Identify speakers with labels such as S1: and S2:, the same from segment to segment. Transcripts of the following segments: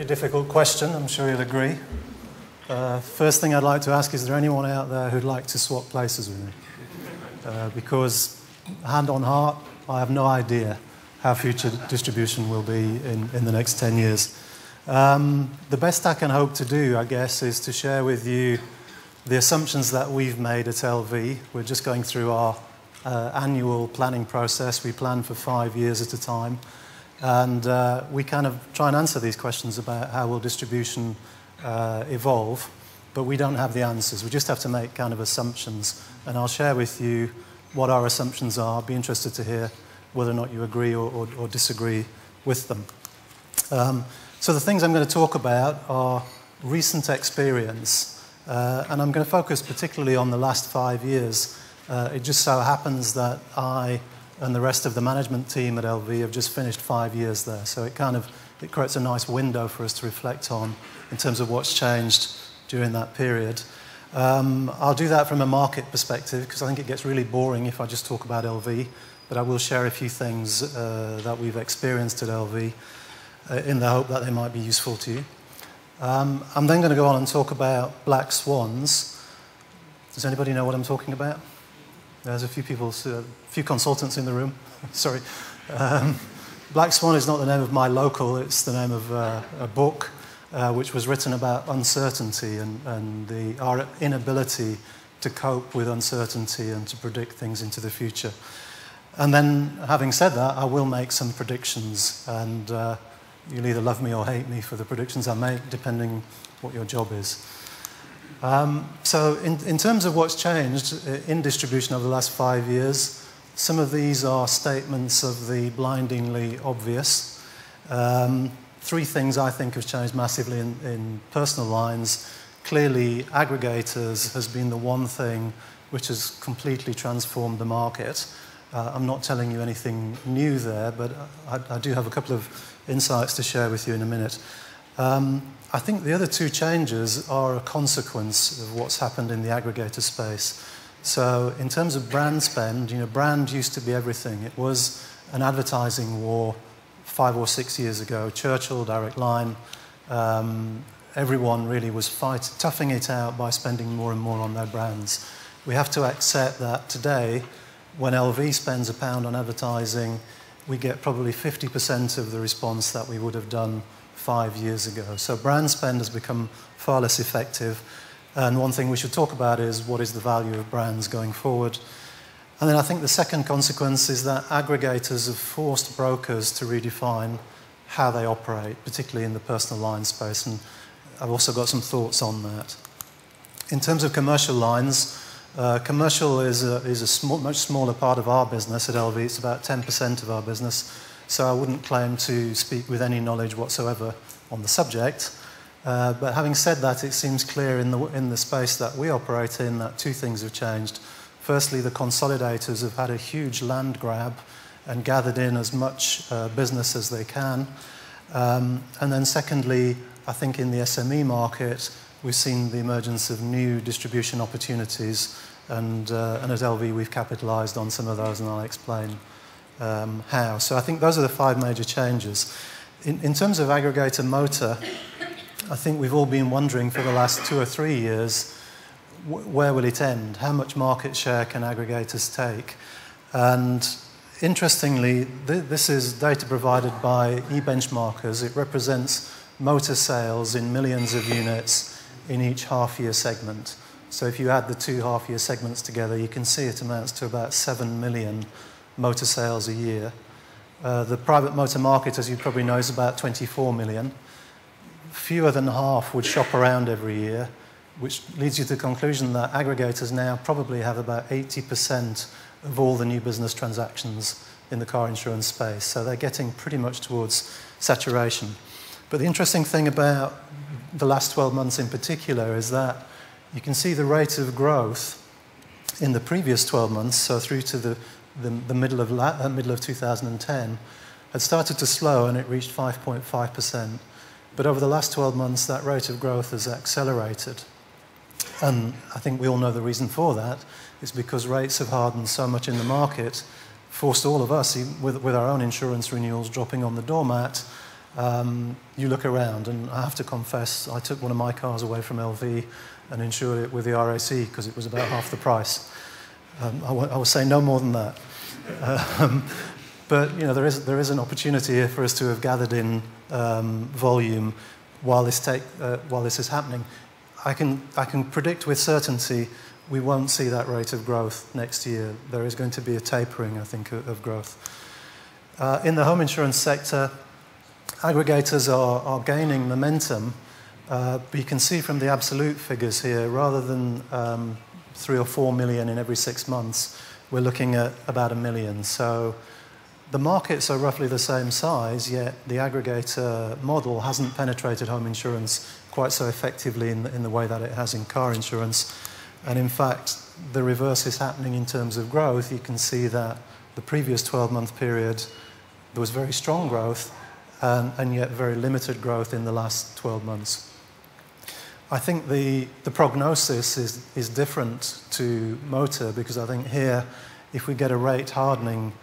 S1: Pretty difficult question, I'm sure you'll agree. First thing I'd like to ask is there anyone out there who'd like to swap places with me? Because, hand on heart, I have no idea how future distribution will be in the next 10 years. The best I can hope to do, I guess, is to share with you the assumptions that we've made at LV. We're just going through our annual planning process. We plan for 5 years at a time. And we kind of try and answer these questions about how will distribution evolve, but we don't have the answers. We just have to make kind of assumptions. And I'll share with you what our assumptions are. I'll be interested to hear whether or not you agree or disagree with them. So the things I'm going to talk about are recent experience. And I'm going to focus particularly on the last 5 years. It just so happens that I and the rest of the management team at LV have just finished 5 years there. So it creates a nice window for us to reflect on in terms of what's changed during that period. I'll do that from a market perspective because I think it gets really boring if I just talk about LV, but I will share a few things that we've experienced at LV in the hope that they might be useful to you. I'm then going to go on and talk about Black Swans. Does anybody know what I'm talking about? There's a few people, a few consultants in the room. Sorry. Black Swan is not the name of my local, it's the name of a book which was written about uncertainty and our inability to cope with uncertainty and to predict things into the future. And then, having said that, I will make some predictions, and you'll either love me or hate me for the predictions I make, depending what your job is. So in terms of what's changed in distribution over the last 5 years, some of these are statements of the blindingly obvious. 3 things I think have changed massively in personal lines. Clearly, aggregators has been the one thing which has completely transformed the market. I'm not telling you anything new there, but I do have a couple of insights to share with you in a minute. I think the other 2 changes are a consequence of what's happened in the aggregator space. So in terms of brand spend, brand used to be everything. It was an advertising war 5 or 6 years ago. Churchill, Direct Line, everyone really was toughing it out by spending more and more on their brands. We have to accept that today, when LV spends £1 on advertising, we get probably 50% of the response that we would have done 5 years ago. So brand spend has become far less effective. And one thing we should talk about is what is the value of brands going forward. And then I think the second consequence is that aggregators have forced brokers to redefine how they operate, particularly in the personal line space. And I've also got some thoughts on that. In terms of commercial lines, commercial is a much smaller part of our business at LV. It's about 10% of our business. So I wouldn't claim to speak with any knowledge whatsoever on the subject. But having said that, it seems clear in the space that we operate in that 2 things have changed. Firstly, the consolidators have had a huge land grab and gathered in as much business as they can. And then secondly, I think in the SME market, we've seen the emergence of new distribution opportunities. And at LV, we've capitalized on some of those, and I'll explain how. So I think those are the 5 major changes. In terms of aggregator motor, I think we've all been wondering for the last 2 or 3 years, where will it end? How much market share can aggregators take? And interestingly, this is data provided by eBenchmarkers. It represents motor sales in millions of units in each half-year segment. So if you add the 2 half-year segments together, you can see it amounts to about 7 million motor sales a year. The private motor market, as you probably know, is about 24 million. Fewer than half would shop around every year, which leads you to the conclusion that aggregators now probably have about 80% of all the new business transactions in the car insurance space. So they're getting pretty much towards saturation. But the interesting thing about the last 12 months in particular is that you can see the rate of growth in the previous 12 months, so through to the middle of 2010, had started to slow, and it reached 5.5%. But over the last 12 months, that rate of growth has accelerated. And I think we all know the reason for that. It's because rates have hardened so much in the market, forced all of us, with our own insurance renewals dropping on the doormat, you look around, and I have to confess, I took one of my cars away from LV and insured it with the RAC because it was about half the price. I will say no more than that. But you know, there is an opportunity here for us to have gathered in volume while this is happening. I can predict with certainty we won't see that rate of growth next year. There is going to be a tapering, I think, of growth. In the home insurance sector, aggregators are gaining momentum, but you can see from the absolute figures here, rather than 3 or 4 million in every 6 months, we're looking at about 1 million. So the markets are roughly the same size, yet the aggregator model hasn't penetrated home insurance quite so effectively in the way that it has in car insurance. And in fact, the reverse is happening in terms of growth. You can see that the previous 12-month period, there was very strong growth, and yet very limited growth in the last 12 months. I think the prognosis is different to motor, because I think here, if we get a rate hardening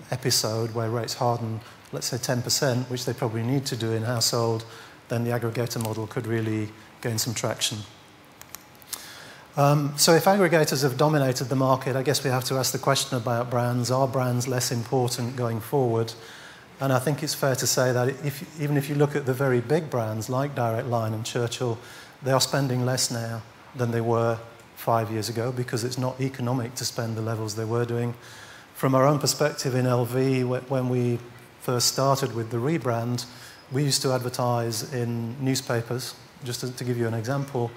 S1: episode where rates harden, let's say 10%, which they probably need to do in household, then the aggregator model could really gain some traction. So if aggregators have dominated the market, I guess we have to ask the question about brands. Are brands less important going forward? And I think it's fair to say that even if you look at the very big brands like Direct Line and Churchill, they are spending less now than they were 5 years ago, because it's not economic to spend the levels they were doing. From our own perspective in LV, when we first started with the rebrand, we used to advertise in newspapers. Just to give you an example,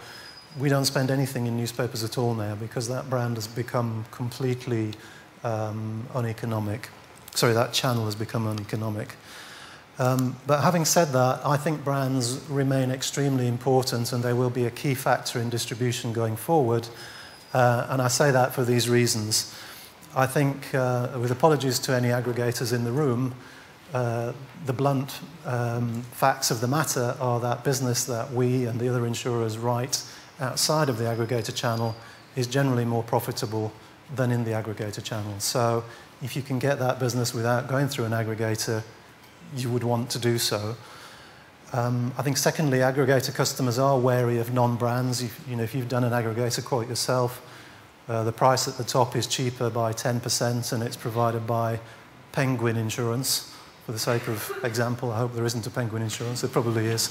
S1: we don't spend anything in newspapers at all now, because that brand has become completely uneconomic. Sorry, that channel has become uneconomic. But having said that, I think brands remain extremely important, and they will be a key factor in distribution going forward. And I say that for these reasons. I think, with apologies to any aggregators in the room, the blunt facts of the matter are that business that we and the other insurers write outside of the aggregator channel is generally more profitable than in the aggregator channel. So if you can get that business without going through an aggregator, you would want to do so. I think secondly, aggregator customers are wary of non-brands. If you've done an aggregator quote yourself, the price at the top is cheaper by 10%, and it's provided by Penguin Insurance. For the sake of example, I hope there isn't a Penguin Insurance, there probably is.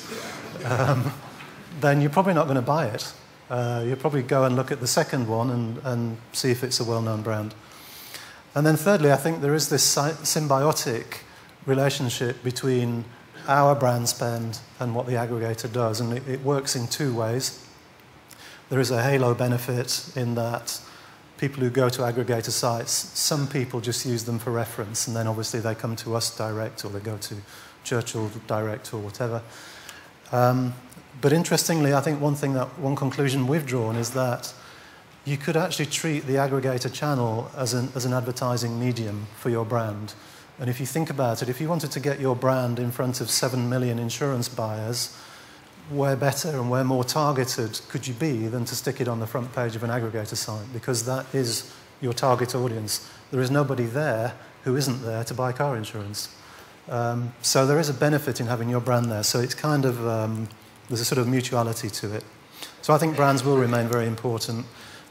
S1: Then you're probably not going to buy it. You'll probably go and look at the second one and see if it's a well-known brand. And then thirdly, I think there is this symbiotic relationship between our brand spend and what the aggregator does, and it works in two ways. There is a halo benefit in that people who go to aggregator sites, some people just use them for reference, and then obviously they come to us direct, or they go to Churchill direct, or whatever. But interestingly, I think one conclusion we've drawn is that you could actually treat the aggregator channel as an advertising medium for your brand. And if you think about it, if you wanted to get your brand in front of 7 million insurance buyers, where better and where more targeted could you be than to stick it on the front page of an aggregator site? Because that is your target audience. There is nobody there who isn't there to buy car insurance. So there is a benefit in having your brand there. So it's kind of, there's a sort of mutuality to it. So I think brands will remain very important.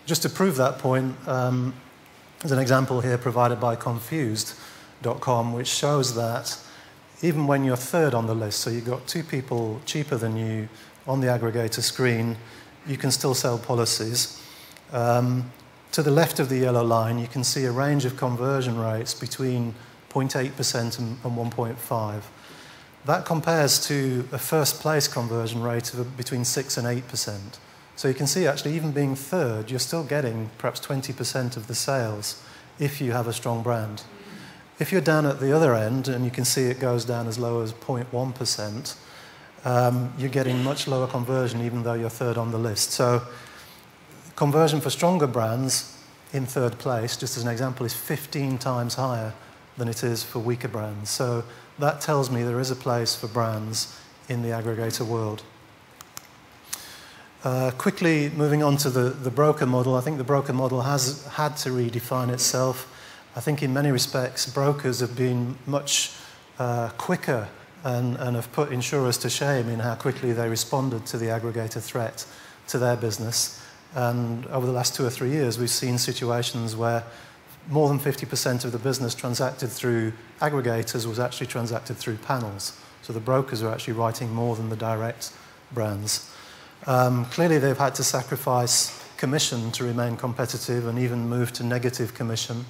S1: Just to prove that point, there's an example here provided by Confused.com, which shows that even when you're third on the list, so you've got two people cheaper than you on the aggregator screen, you can still sell policies. To the left of the yellow line, you can see a range of conversion rates between 0.8% and 1.5%. That compares to a first place conversion rate of between 6 and 8%. So you can see actually even being third, you're still getting perhaps 20% of the sales if you have a strong brand. If you're down at the other end, and you can see it goes down as low as 0.1%, you're getting much lower conversion even though you're third on the list. So conversion for stronger brands in third place, just as an example, is 15 times higher than it is for weaker brands. So that tells me there is a place for brands in the aggregator world. Quickly moving on to the broker model, I think the broker model has had to redefine itself. I think in many respects, brokers have been much quicker and have put insurers to shame in how quickly they responded to the aggregator threat to their business. And over the last 2 or 3 years, we've seen situations where more than 50% of the business transacted through aggregators was actually transacted through panels. So the brokers are actually writing more than the direct brands. Clearly, they've had to sacrifice commission to remain competitive and even move to negative commission.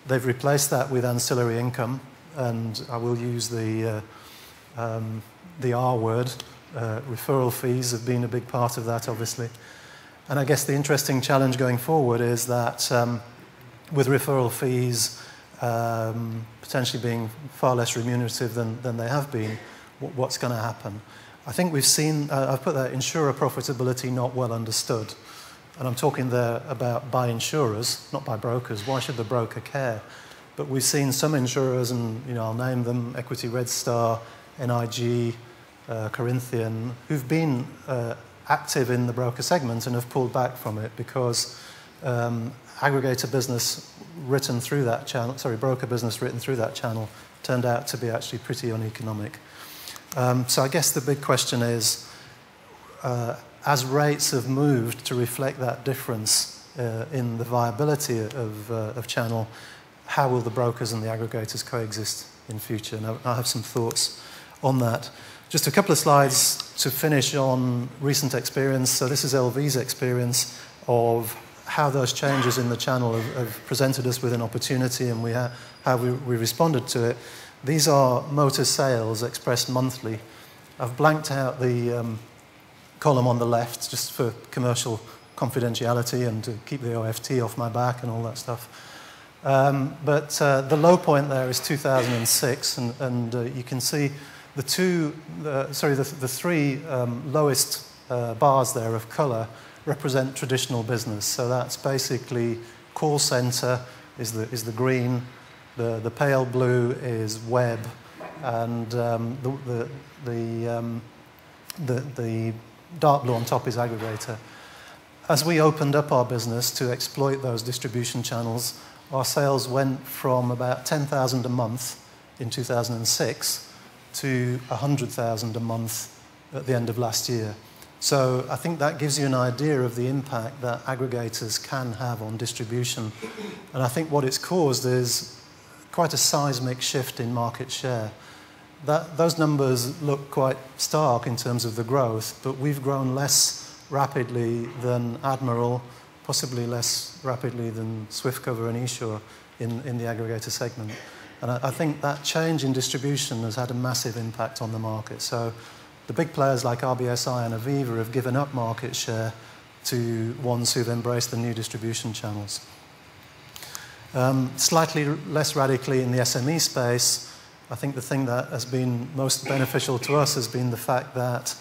S1: They've replaced that with ancillary income, and I will use the R word. Referral fees have been a big part of that, obviously. And I guess the interesting challenge going forward is that with referral fees potentially being far less remunerative than they have been, what's going to happen? I think we've seen, I've put that insurer profitability not well understood. And I'm talking there about by insurers, not by brokers. Why should the broker care? But we've seen some insurers, and I'll name them, Equity Red Star, NIG, Corinthian, who've been active in the broker segment and have pulled back from it because aggregator business written through that channel, broker business written through that channel turned out to be actually pretty uneconomic. So I guess the big question is, as rates have moved to reflect that difference in the viability of channel, how will the brokers and the aggregators coexist in future? And I have some thoughts on that. Just a couple of slides to finish on recent experience. So this is LV's experience of how those changes in the channel have presented us with an opportunity and how we responded to it. These are motor sales expressed monthly. I've blanked out the column on the left just for commercial confidentiality and to keep the OFT off my back and all that stuff. But the low point there is 2006, and you can see the three lowest bars there of colour represent traditional business. So that's basically call centre is the green, the pale blue is web, and the dark blue on top is aggregator. As we opened up our business to exploit those distribution channels, our sales went from about 10,000 a month in 2006 to 100,000 a month at the end of last year. So I think that gives you an idea of the impact that aggregators can have on distribution. And I think what it's caused is quite a seismic shift in market share. Those numbers look quite stark in terms of the growth, but we've grown less rapidly than Admiral, possibly less rapidly than Swiftcover and Esure in the aggregator segment. And I think that change in distribution has had a massive impact on the market. So the big players like RBSI and Aviva have given up market share to ones who've embraced the new distribution channels. Slightly less radically in the SME space, I think the thing that has been most beneficial to us has been the fact that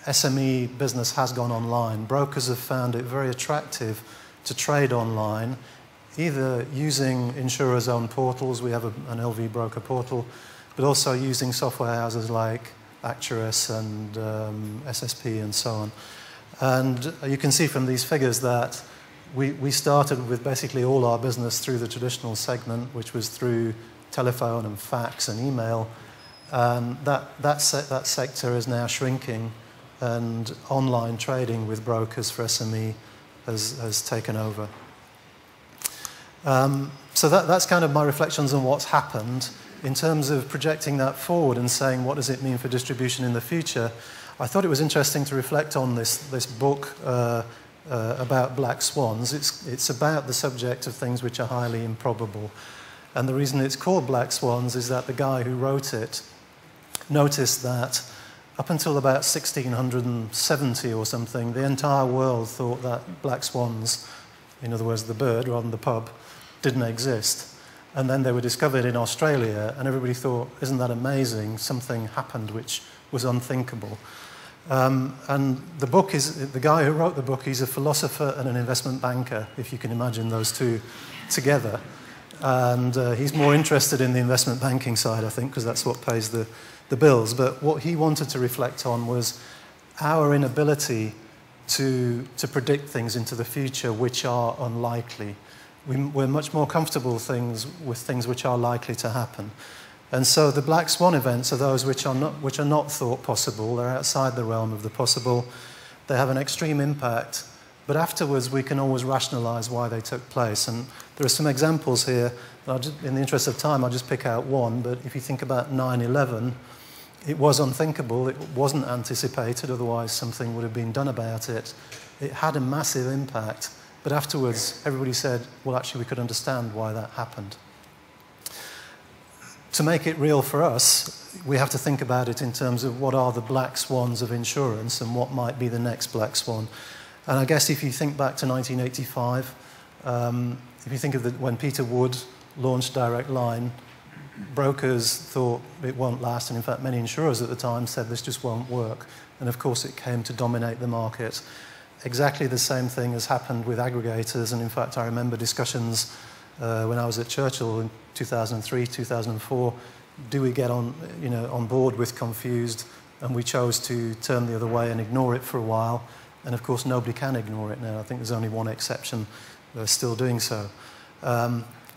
S1: SME business has gone online. Brokers have found it very attractive to trade online, either using insurers' own portals, we have an LV broker portal, but also using software houses like Acturis and SSP and so on. And you can see from these figures that we started with basically all our business through the traditional segment, which was through telephone and fax and email. That sector is now shrinking, and online trading with brokers for SME has taken over. So that's kind of my reflections on what's happened. In terms of projecting that forward and saying what does it mean for distribution in the future, I thought it was interesting to reflect on this book about black swans. It's about the subject of things which are highly improbable. And the reason it's called Black Swans is that the guy who wrote it noticed that up until about 1670 or something, the entire world thought that black swans, in other words the bird rather than the pub, didn't exist. And then they were discovered in Australia, and everybody thought, isn't that amazing? Something happened which was unthinkable. And the book is, the guy who wrote the book, he's a philosopher and an investment banker, if you can imagine those two together. And he's more interested in the investment banking side, I think, because that's what pays the bills. But what he wanted to reflect on was our inability to predict things into the future which are unlikely. We're much more comfortable with things which are likely to happen. And so the Black Swan events are those which are not thought possible. They're outside the realm of the possible. They have an extreme impact, but afterwards we can always rationalize why they took place. And there are some examples here. In the interest of time, I'll just pick out one, but if you think about 9/11, it was unthinkable, it wasn't anticipated, otherwise something would have been done about it. It had a massive impact, but afterwards everybody said, well, actually we could understand why that happened. To make it real for us, we have to think about it in terms of what are the black swans of insurance and what might be the next black swan. And I guess if you think back to 1985, if you think of when Peter Wood launched Direct Line, brokers thought it won't last, and in fact many insurers at the time said this just won't work. And of course it came to dominate the market. Exactly the same thing has happened with aggregators, and in fact I remember discussions when I was at Churchill in 2003, 2004, do we get on board with Confused? And we chose to turn the other way and ignore it for a while. And of course nobody can ignore it now. I think there's only one exception. They're still doing so.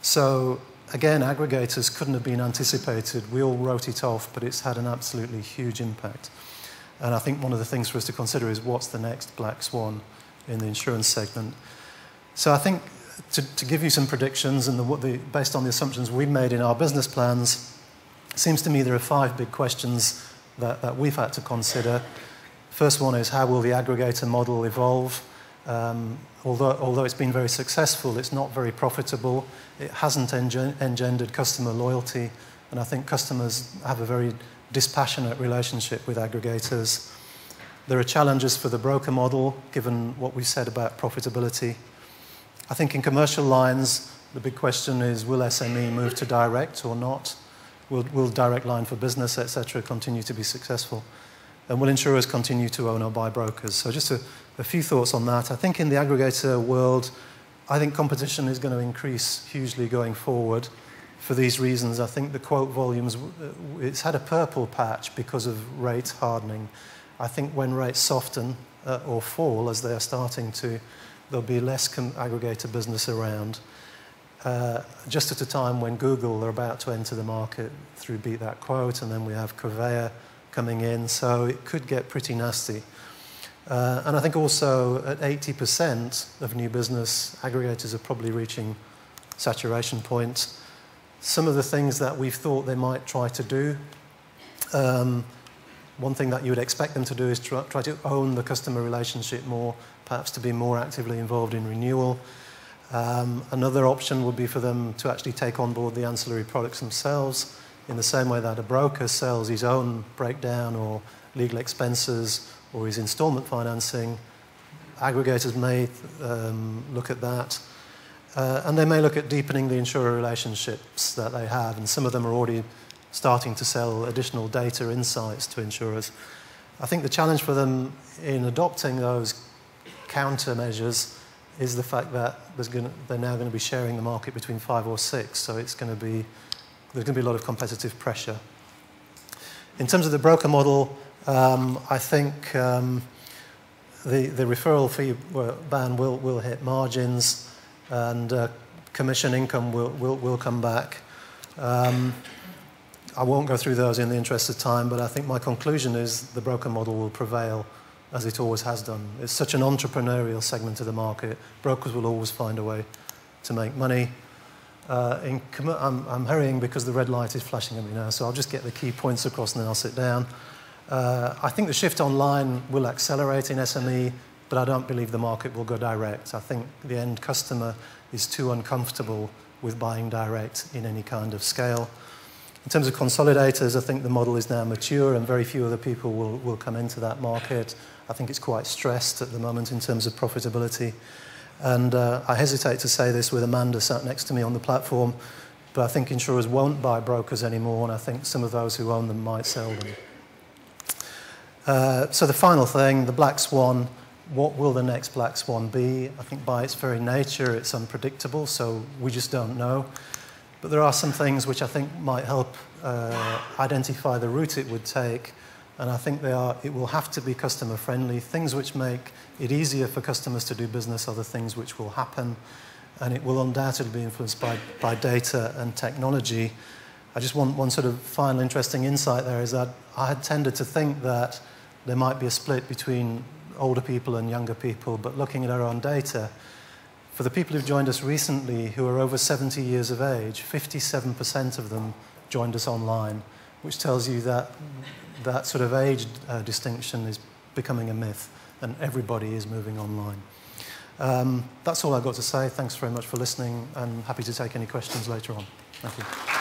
S1: So again, aggregators couldn't have been anticipated. We all wrote it off, but it's had an absolutely huge impact. And I think one of the things for us to consider is what's the next black swan in the insurance segment. So I think to give you some predictions and based on the assumptions we've made in our business plans, it seems to me there are 5 big questions that we've had to consider. First one is, how will the aggregator model evolve? Although it's been very successful, it's not very profitable. It hasn't engendered customer loyalty, and I think customers have a very dispassionate relationship with aggregators. There are challenges for the broker model, given what we said about profitability. I think in commercial lines, the big question is, will SME move to direct or not? Will Direct Line for Business, etc., continue to be successful? And will insurers continue to own or buy brokers? So just a few thoughts on that. I think in the aggregator world, I think competition is going to increase hugely going forward for these reasons. I think the quote volumes, it's had a purple patch because of rate hardening. I think when rates soften or fall, as they are starting to, there'll be less aggregator business around. Just at a time when Google are about to enter the market through Beat That Quote, and then we have Covéa coming in, so it could get pretty nasty. And I think also at 80% of new business, aggregators are probably reaching saturation point. Some of the things that we've thought they might try to do, one thing that you would expect them to do is try to own the customer relationship more, perhaps to be more actively involved in renewal. Another option would be for them to actually take on board the ancillary products themselves, in the same way that a broker sells his own breakdown or legal expenses or his installment financing. Aggregators may look at that. And they may look at deepening the insurer relationships that they have, and some of them are already starting to sell additional data insights to insurers. I think the challenge for them in adopting those countermeasures is the fact that they're now going to be sharing the market between 5 or 6, so there's going to be a lot of competitive pressure. In terms of the broker model, I think the referral fee ban will hit margins, and commission income will come back. I won't go through those in the interest of time, but I think my conclusion is the broker model will prevail, as it always has done. It's such an entrepreneurial segment of the market. Brokers will always find a way to make money. I'm hurrying because the red light is flashing at me now, so I'll just get the key points across and then I'll sit down. I think the shift online will accelerate in SME, but I don't believe the market will go direct. I think the end customer is too uncomfortable with buying direct in any kind of scale. In terms of consolidators, I think the model is now mature and very few other people will come into that market. I think it's quite stressed at the moment in terms of profitability. And I hesitate to say this with Amanda sat next to me on the platform, but I think insurers won't buy brokers anymore, and I think some of those who own them might sell them. So the final thing, the black swan, what will the next black swan be? I think by its very nature it's unpredictable, so we just don't know. But there are some things which I think might help identify the route it would take, and I think it will have to be customer friendly. Things which make it easier for customers to do business are the things which will happen, and it will undoubtedly be influenced by data and technology. I just want one sort of final interesting insight there is that I had tended to think that there might be a split between older people and younger people, but looking at our own data, for the people who've joined us recently who are over 70 years of age, 57% of them joined us online, which tells you that that sort of age distinction is becoming a myth and everybody is moving online. That's all I've got to say. Thanks very much for listening and happy to take any questions later on. Thank you.